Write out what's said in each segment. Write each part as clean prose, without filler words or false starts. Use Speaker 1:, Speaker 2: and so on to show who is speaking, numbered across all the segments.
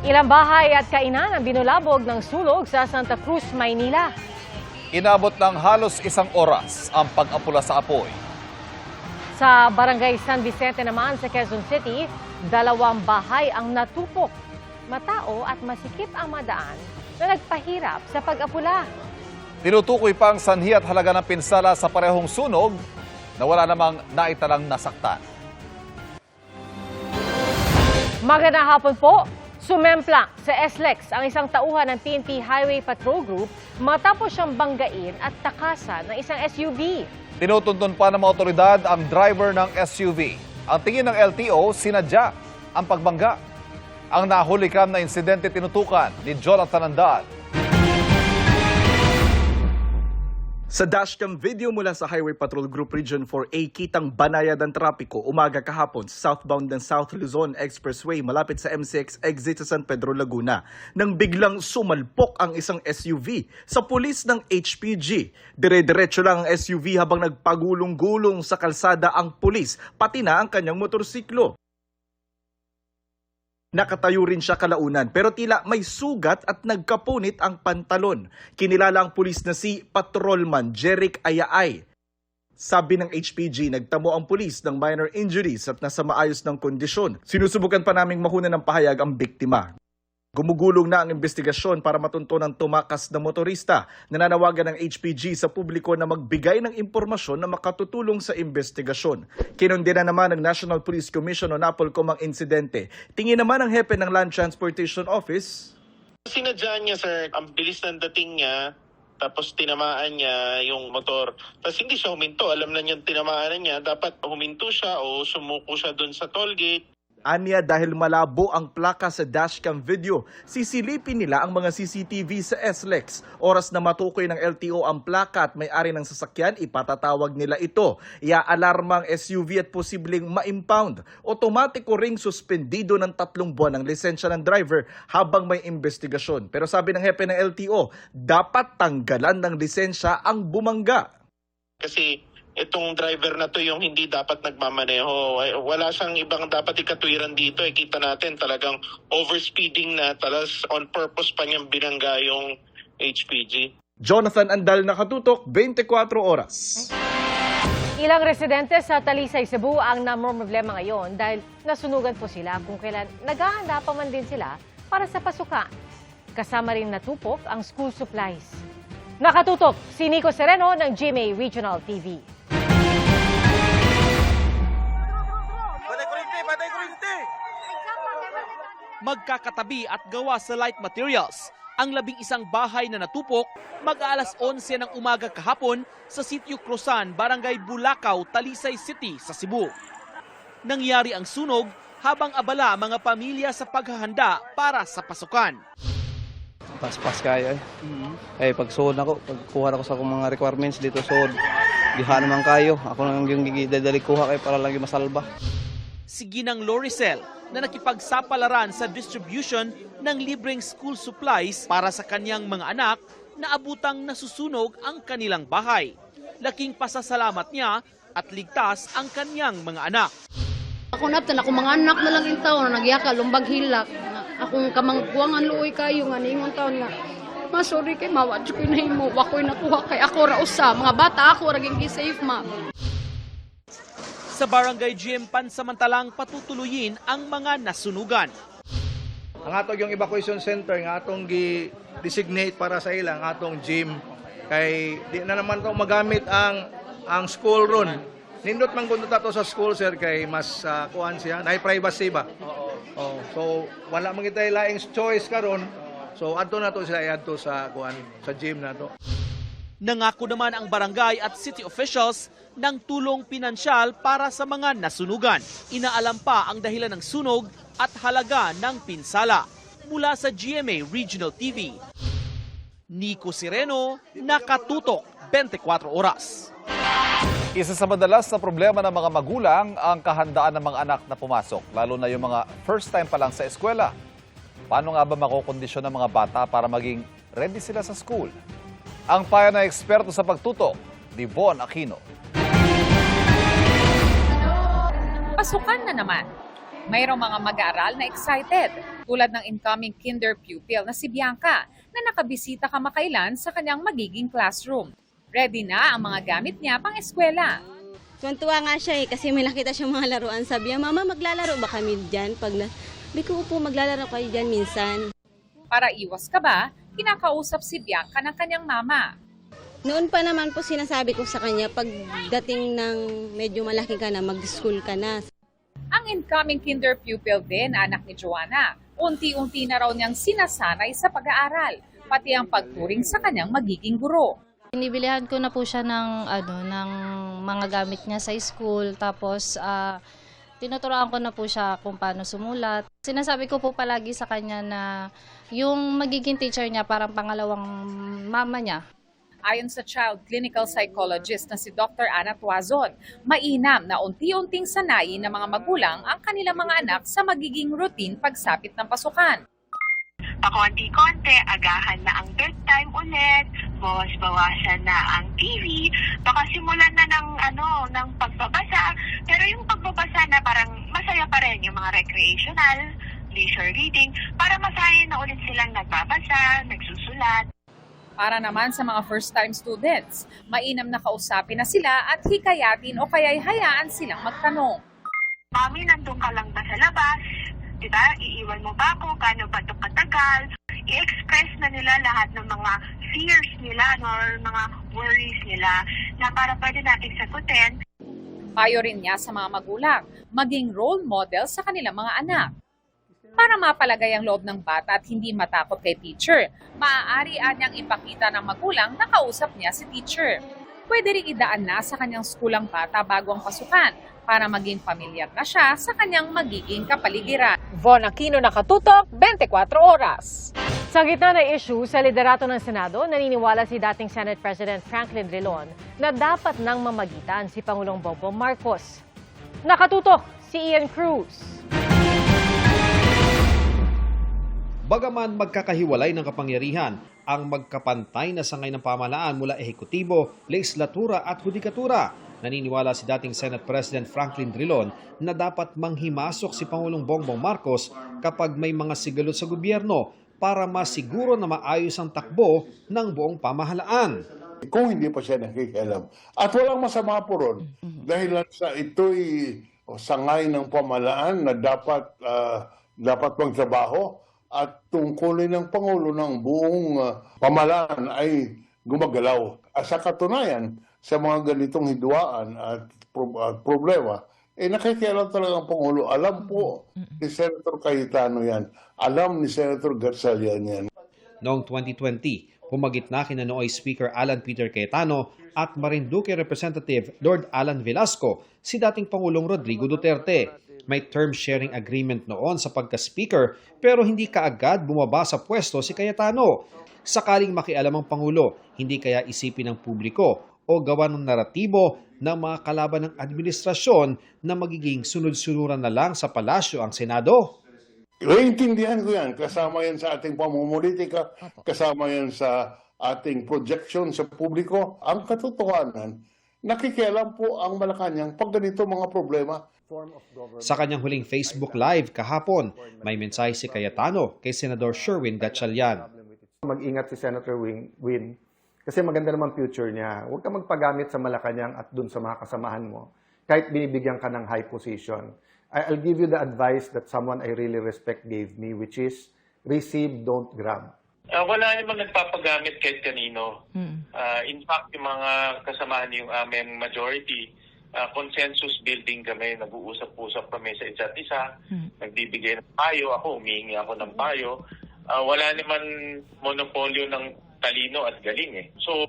Speaker 1: Ilang bahay at kainan ang binulabog ng sunog sa Santa Cruz, Maynila.
Speaker 2: Inabot ng halos 1 oras ang pag-apula sa apoy.
Speaker 1: Sa Barangay San Vicente naman sa Quezon City, 2 bahay ang natupok. Matao at masikip ang madaan na nagpahirap sa pag-apula.
Speaker 2: Tinutukoy pa ang sanhi at halaga ng pinsala sa parehong sunog na wala namang naitalang nasaktan.
Speaker 1: Magandang hapon po. Sumemplang sa SLEX ang isang tauhan ng PNP Highway Patrol Group matapos siyang banggain at takasan ng isang SUV.
Speaker 2: Tinutuntun pa ng mga otoridad ang driver ng SUV. Ang tingin ng LTO, sinadya ang pagbangga. Ang nahulikam na insidente tinutukan ni Jonathan Andal.
Speaker 3: Sa dashcam video mula sa Highway Patrol Group Region 4A, kitang banayad ang trapiko umaga kahapon sa southbound ng South Luzon Expressway malapit sa MCX exit sa San Pedro, Laguna. Nang biglang sumalpok ang isang SUV sa pulis ng HPG. Dire-diretso lang ang SUV habang nagpagulong-gulong sa kalsada ang pulis, pati na ang kanyang motorsiklo. Nakatayo rin siya kalaunan pero tila may sugat at nagkapunit ang pantalon. Kinilala ang pulis na si Patrolman Jeric Ayaay. Sabi ng HPG, nagtamo ang pulis ng minor injuries at nasa maayos ng kondisyon. Sinusubukan pa naming mahuna ng pahayag ang biktima. Gumugulong na ang investigasyon para matunto ng tumakas na motorista. Nananawagan ng HPG sa publiko na magbigay ng impormasyon na makatutulong sa investigasyon. Kinundina naman ng National Police Commission o NAPOLCOM ang insidente. Tingin naman ng hepe ng Land Transportation Office.
Speaker 4: Sinadya niya, sir, ang bilis ng dating niya, tapos tinamaan niya yung motor. Tapos hindi siya huminto. Alam na niya tinamaan niya. Dapat huminto siya o sumuko siya dun sa tollgate.
Speaker 3: Anya, dahil malabo ang plaka sa dashcam video, sisilipin nila ang mga CCTV sa SLEX. Oras na matukoy ng LTO ang plaka at may-ari ng sasakyan, ipatatawag nila ito. Ia-alarma ang SUV at posibleng ma-impound. Otomatiko ring suspendido ng 3 buwan ang lisensya ng driver habang may investigasyon. Pero sabi ng hepe ng LTO, dapat tanggalan ng lisensya ang bumangga.
Speaker 4: Kasi itong driver na to yung hindi dapat nagmamaneho. Wala siyang ibang dapat ikatwiran dito. Kita natin talagang overspeeding na, talas on purpose pa niyang binangga yung HPG.
Speaker 3: Jonathan Andal, nakatutok, 24 oras.
Speaker 1: Ilang residente sa Talisay, Cebu ang namomroblema ngayon dahil nasunugan po sila kung kailan naghahanda pa man din sila para sa pasukan. Kasama rin natupok ang school supplies. Nakatutok si Nico Sereno ng GMA Regional TV.
Speaker 5: Magkakatabi at gawa sa light materials ang 11 bahay na natupok mag-aalas 11 ng umaga kahapon sa Sitio Cruzan, Barangay Bulacau, Talisay City sa Cebu. Nangyari ang sunog habang abala ang mga pamilya sa paghahanda para sa pasukan.
Speaker 6: Paspas kayo eh. Pagsuod ako, pagkuha ako sa akong mga requirements dito suod. Diha naman kayo. Ako nang yung dadali kuha kayo para lang masalba.
Speaker 5: Si Ginang Loricel na nakipagsapalaran sa distribution ng libreng school supplies para sa kanyang mga anak na abutang nasusunog ang kanilang bahay. Laking pasasalamat niya at ligtas ang kanyang mga anak.
Speaker 7: Ako naptan, ako mga anak na lang yung taon na nagyaka, lumbag hilak. Akong kamangkuangan luoy kayo nga ningon taon nga. Sorry kay mawad ko na himo, wako'y nakuha kay ako rausa. Mga bata ako raging gi-safe ma.
Speaker 5: Sa Barangay Gym, pansamantalang patutuloyin ang mga nasunugan.
Speaker 8: Ang atong yung evacuation center nga atong gi-designate para sa ilang atong gym kay di na naman to magamit ang school run. Nindot man kuno tato sa school sir kay mas kuan siya, nay privacy ba? Oh, so wala man kitay laing choice karon. So adto na to sila iadto sa kuan sa gym na to.
Speaker 5: Nangako naman ang barangay at city officials ng tulong pinansyal para sa mga nasunugan. Inaalam pa ang dahilan ng sunog at halaga ng pinsala. Mula sa GMA Regional TV, Nico Sereno, nakatutok 24 oras.
Speaker 2: Isa sa madalas na problema ng mga magulang ang kahandaan ng mga anak na pumasok, lalo na yung mga first time pa lang sa eskwela. Paano nga ba makokondisyon ng mga bata para maging ready sila sa school? Ang payo ng eksperto sa pagtutok, Devon Aquino.
Speaker 9: Pasukan na naman. Mayroong mga mag-aaral na excited, tulad ng incoming kinder pupil na si Bianca na nakabisita kamakailan sa kanyang magiging classroom. Ready na ang mga gamit niya pang eskwela.
Speaker 10: Tuwan-tuwa nga siya kasi may nakita siyang mga laruan. Sabi niya, Mama, maglalaro ba kami dyan? Sabi ko po, maglalaro kayo dyan minsan.
Speaker 9: Para iwas kaba, kinakausap si Bianca ng kanyang mama.
Speaker 10: Noon pa naman po sinasabi ko sa kanya, pagdating ng medyo malaki ka na, mag-school ka na.
Speaker 9: Ang incoming kinder pupil din, anak ni Joanna, unti-unti na raw niyang sinasanay sa pag-aaral, pati ang pagturing sa kanyang magiging guro.
Speaker 11: Inibilihan ko na po siya ng mga gamit niya sa school, tapos tinuturoan ko na po siya kung paano sumulat. Sinasabi ko po palagi sa kanya na yung magiging teacher niya parang pangalawang mama niya.
Speaker 9: Ayon sa child clinical psychologist na si Dr. Ana Tuazon, mainam na unti-unting sanayin ng mga magulang ang kanilang mga anak sa magiging routine pagsapit ng pasukan.
Speaker 12: Pakonti-konti, agahan na ang bedtime ulit, bawas-bawasan na ang TV, baka simulan na ng pagbabasa, pero yung pagbabasa na parang masaya pa rin yung mga recreational, leisure reading, para masaya na ulit silang nagbabasa, nagsusulat.
Speaker 9: Para naman sa mga first-time students, mainam na kausapin na sila at hikayatin o kaya'y hayaan silang magtanong.
Speaker 12: Mami, nandun ka lang ba sa labas? Diba? Iiwan mo ba ako? Gaano ba ito katagal? I-express na nila lahat ng mga fears nila or mga worries nila na para pwede natin sagutin.
Speaker 9: Payo rin niya sa mga magulang, maging role model sa kanilang mga anak. Para mapalagay ang loob ng bata at hindi matakot kay teacher, maaari niyang ipakita ng magulang na kausap niya si teacher. Pwede rin idaan na sa kanyang skulang bata bago ang pasukan para maging pamilyar na siya sa kanyang magiging kapaligiran. Von Aquino, Nakatutok, 24 Oras.
Speaker 1: Sa gitna ng issue sa liderato ng Senado, naniniwala si dating Senate President Franklin Drilon na dapat nang mamagitan si Pangulong Bongbong Marcos. Nakatutok si Ian Cruz.
Speaker 13: Bagaman magkakahiwalay ng kapangyarihan ang magkapantay na sangay ng pamahalaan mula ehekutibo, legislatura at hudikatura, naniniwala si dating Senate President Franklin Drilon na dapat manghimasok si Pangulong Bongbong Marcos kapag may mga sigalot sa gobyerno para masiguro na maayos ang takbo ng buong pamahalaan.
Speaker 14: Kung hindi pa siya nakikialam. At walang masama po ron dahil sa ito'y sangay ng pamahalaan na dapat magtrabaho at tungkulin ng Pangulo ng buong pamahalaan ay gumagalaw. Sa katunayan, sa mga ganitong hidwaan at problema, nakikialam talaga ang Pangulo. Alam po ni Senator Cayetano yan. Alam ni Senator Gatchalian yan.
Speaker 13: Noong 2020, humagitna kina Nooy Speaker Alan Peter Cayetano at Marinduque Representative Lord Alan Velasco si dating Pangulong Rodrigo Duterte. May term sharing agreement noon sa pagka-speaker pero hindi kaagad bumaba sa pwesto si Cayetano. Sakaling makialam ang Pangulo, hindi kaya isipin ng publiko o gawa ng naratibo ng mga kalaban ng administrasyon na magiging sunod-sunuran na lang sa palasyo ang Senado?
Speaker 14: Iintindihan ko yan. Kasama yan sa ating pamumulitika, kasama yan sa ating projection sa publiko. Ang katotohanan, nakikialam po ang Malacanang pag ganito mga problema.
Speaker 13: Sa kanyang huling Facebook Live kahapon, may mensahe si Cayetano kay Senador Sherwin Gatchalian.
Speaker 15: Mag-ingat si Senator Win kasi maganda naman future niya. Huwag ka magpagamit sa Malacanang at dun sa mga kasamahan mo kahit binibigyan ka ng high position. I'll give you the advice that someone I really respect gave me, which is receive, don't grab.
Speaker 4: Wala namang nagpapagamit kahit kanino. In fact, yung mga kasamahan yung aming majority, consensus building kami, nag-uusap-usap kami sa isa't isa, nagbibigay ng payo, ako humihingi ako ng payo. Wala naman monopolyo ng talino at galing eh. So,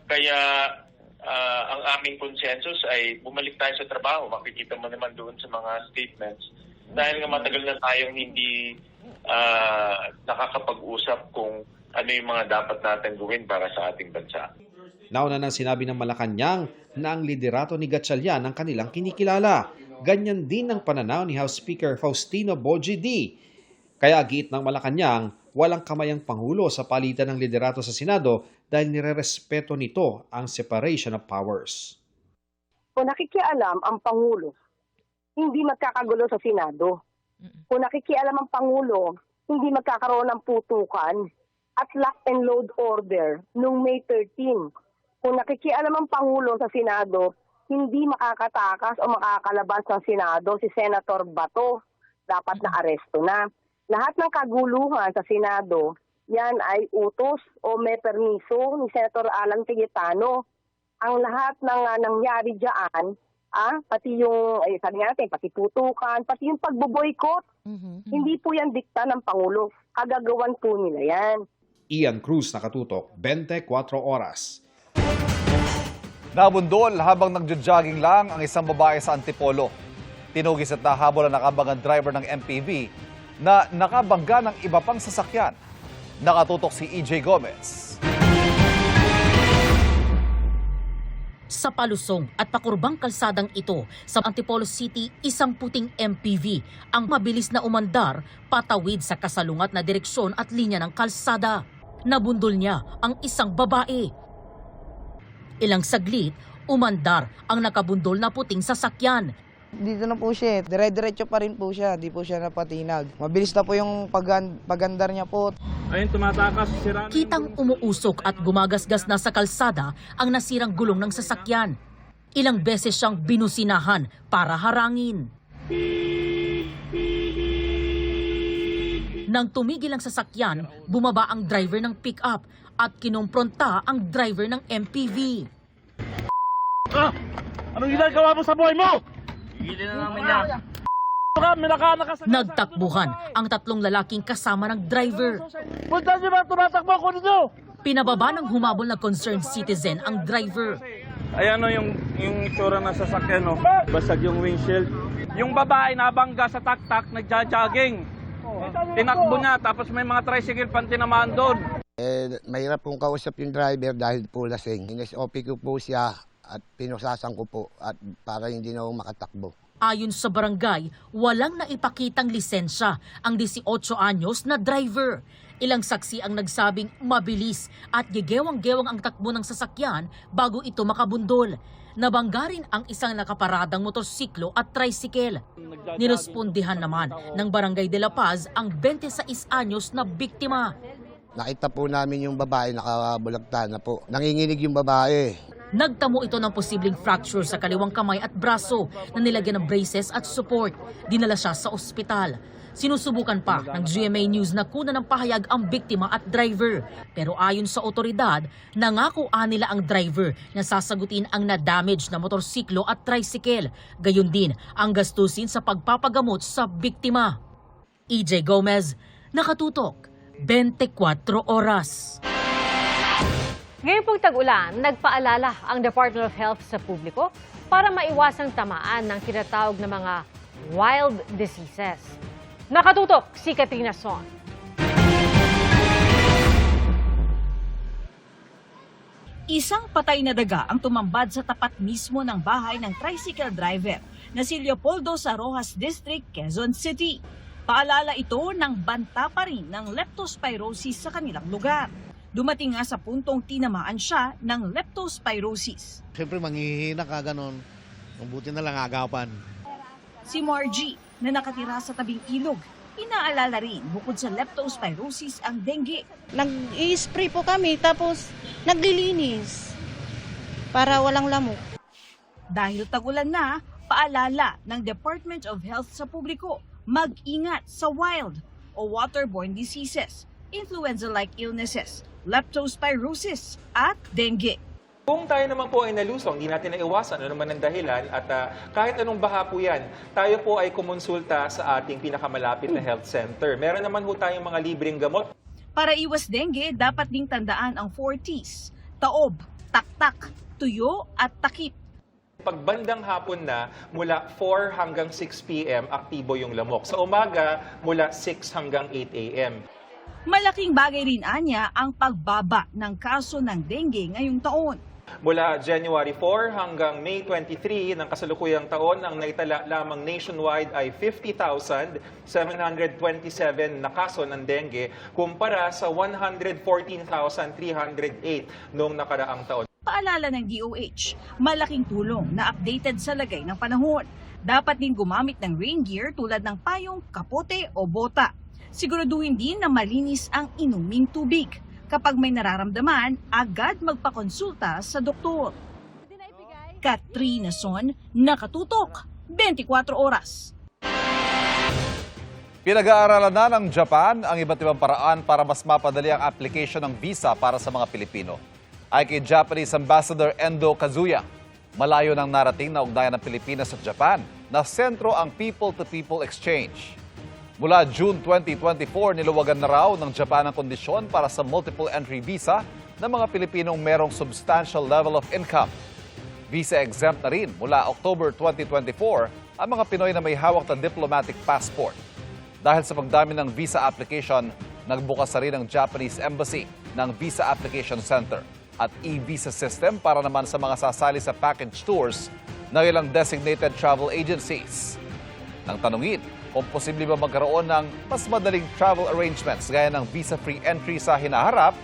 Speaker 4: kaya ang aming consensus ay bumalik tayo sa trabaho. Makikita mo naman doon sa mga statements. Dahil nga matagal na tayong hindi nakakapag-usap kung ano yung mga dapat natin gawin para sa ating bansa.
Speaker 13: Nauna nang sinabi ng Malacanang na ang liderato ni Gatchalian ang kanilang kinikilala. Ganyan din ang pananaw ni House Speaker Faustino Bogie D. Kaya giit ng Malacanang, walang kamay ang Pangulo sa palitan ng liderato sa Senado dahil nirerespeto nito ang separation of powers.
Speaker 16: Kung nakikialam ang Pangulo hindi magkakagulo sa Senado. Kung nakikialam ang Pangulo, hindi magkakaroon ng putukan at lock and load order noong May 13. Kung nakikialam ang Pangulo sa Senado, hindi makakatakas o makakalabas ng Senado si Senator Bato. Dapat na aresto na. Lahat ng kaguluhan sa Senado, yan ay utos o may permiso ni Senator Alan Cayetano. Ang lahat ng nangyari dyan, pati yung, sabi natin, pati putukan, pati yung pagboboykot. Hindi po yan dikta ng Pangulo. Kagagawan po nila yan.
Speaker 13: Ian Cruz, Nakatutok, 24 Oras.
Speaker 2: Nabundol habang nagjo-jogging lang ang isang babae sa Antipolo. Tinugis at nahabol ang nakabangang driver ng MPV na nakabangga ng iba pang sasakyan. Nakatutok si EJ Gomez.
Speaker 17: Sa palusong at pakurbang kalsadang ito sa Antipolo City, isang puting MPV ang mabilis na umandar patawid sa kasalungat na direksyon at linya ng kalsada. Nabundol niya ang isang babae. Ilang saglit, umandar ang nakabundol na puting sasakyan.
Speaker 18: Dito na po siya, dire-diretso pa rin po siya, di po siya napatinag. Mabilis na po yung pagandar niya po.
Speaker 5: Ayun, tumatakas, sira.
Speaker 17: Kitang umuusok at gumagasgas na sa kalsada ang nasirang gulong ng sasakyan. Ilang beses siyang binusinahan para harangin. Nang tumigil ang sasakyan, bumaba ang driver ng pick-up at kinumpronta ang driver ng MPV.
Speaker 5: Anong ginagawa mo sa buhay mo? Higilin na namin yan.
Speaker 17: Nagtakbuhan ang tatlong lalaking kasama ng driver.
Speaker 5: Punta niyo ba tumatakbo ako dito?
Speaker 17: Pinababa ng humabol na concerned citizen ang driver.
Speaker 5: Ayan o yung itsura ng sasakyan o. Basag yung windshield. Yung babae nabangga sa taktak, nagja-jogging. Tinakbo niya tapos may mga tricycle pang tinamaan doon.
Speaker 19: Mahirap pong kausap yung driver dahil po lasing. Inis-OP ko po siya at pinusasan ko po at para hindi na makatakbo.
Speaker 17: Ayon sa barangay, walang naipakitang lisensya ang 18 anyos na driver. Ilang saksi ang nagsabing mabilis at gegewang-gewang ang takbo ng sasakyan bago ito makabundol. Nabangga rin ang isang nakaparadang motorsiklo at tricycle. Nirespondihan naman ng Barangay de la Paz ang 26 anyos na biktima.
Speaker 19: Nakita po namin yung babae nakabulagta na po. Nanginginig yung babae.
Speaker 17: Nagtamo ito ng posibleng fracture sa kaliwang kamay at braso na nilagyan ng braces at support. Dinala siya sa ospital. Sinusubukan pa ng GMA News na kunan ng pahayag ang biktima at driver. Pero ayon sa otoridad, nangako nila ang driver na sasagutin ang na-damage na motorsiklo at tricycle. Gayon din ang gastusin sa pagpapagamot sa biktima. EJ Gomez, Nakatutok, 24 Oras.
Speaker 1: Ngayon pong tag-ulan, nagpaalala ang Department of Health sa publiko para maiwasang tamaan ng tinatawag na mga wild diseases. Nakatutok si Katrina Son.
Speaker 20: Isang patay na daga ang tumambad sa tapat mismo ng bahay ng tricycle driver na si Leopoldo sa Rojas District, Quezon City. Paalala ito ng banta pa rin ng leptospirosis sa kanilang lugar. Dumating nga sa puntong tinamaan siya ng leptospirosis.
Speaker 21: Siyempre manghihina ka ganon, mabuti na lang agapan.
Speaker 20: Si Margie na nakatira sa tabing ilog, inaalala rin bukod sa leptospirosis ang dengue.
Speaker 10: Nag-i-spray po kami tapos naglilinis para walang lamok.
Speaker 20: Dahil tag-ulan na, paalala ng Department of Health sa publiko, mag-ingat sa wild o waterborne diseases, influenza-like illnesses, leptospirosis at dengue.
Speaker 22: Kung tayo naman po ay nalusong, hindi natin naiwasan ano naman ang dahilan at kahit anong baha po yan, tayo po ay kumonsulta sa ating pinakamalapit na health center. Meron naman po tayong mga libreng gamot.
Speaker 20: Para iwas dengue, dapat ding tandaan ang 4 T's, taob, taktak, tuyo at takip.
Speaker 22: Pag bandang hapon na, mula 4 hanggang 6 p.m., aktibo yung lamok. Sa umaga, mula 6 hanggang 8 a.m.
Speaker 20: Malaking bagay rin anya ang pagbaba ng kaso ng dengue ngayong taon.
Speaker 22: Mula January 4 hanggang May 23 ng kasalukuyang taon, ang naitala lamang nationwide ay 50,727 na kaso ng dengue kumpara sa 114,308 noong nakaraang taon.
Speaker 20: Paalala ng DOH, malaking tulong na updated sa lagay ng panahon. Dapat din gumamit ng rain gear tulad ng payong, kapote o bota. Siguraduhin din na malinis ang inuming tubig. Kapag may nararamdaman, agad magpakonsulta sa doktor. Katrina Son, Nakatutok, 24 Oras.
Speaker 2: Pinag-aaralan na ng Japan ang iba't ibang paraan para mas mapadali ang application ng visa para sa mga Pilipino. Ay kay Japanese Ambassador Endo Kazuya, malayo nang narating na ugnayan ng Pilipinas at Japan na sentro ang people-to-people exchange. Mula June 2024, niluwagan na raw ng Japan ang kondisyon para sa multiple entry visa ng mga Pilipinong merong substantial level of income. Visa exempt na rin mula October 2024 ang mga Pinoy na may hawak na diplomatic passport. Dahil sa pagdami ng visa application, nagbukas na rin ang Japanese Embassy ng Visa Application Center at e-visa system para naman sa mga sasali sa package tours ng ilang designated travel agencies. Nang tanungin kung posible ba magkaroon ng mas madaling travel arrangements gaya ng visa-free entry sa hinaharap,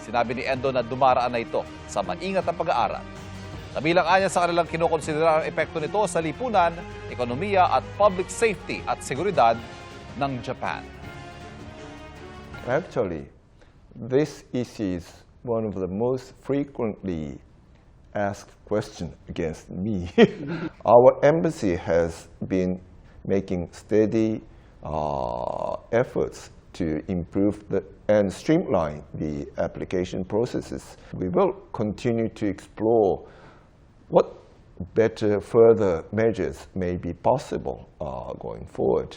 Speaker 2: sinabi ni Endo na dumaraan na ito sa maingat na pag-aaral. Kabilang anya sa kanilang kinukonsidera ang epekto nito sa lipunan, ekonomiya at public safety at seguridad ng Japan.
Speaker 3: Actually, this is one of the most frequently asked questions against me. Our embassy has been making steady efforts to improve and streamline the application processes. We will continue to explore what better further measures may be possible going forward.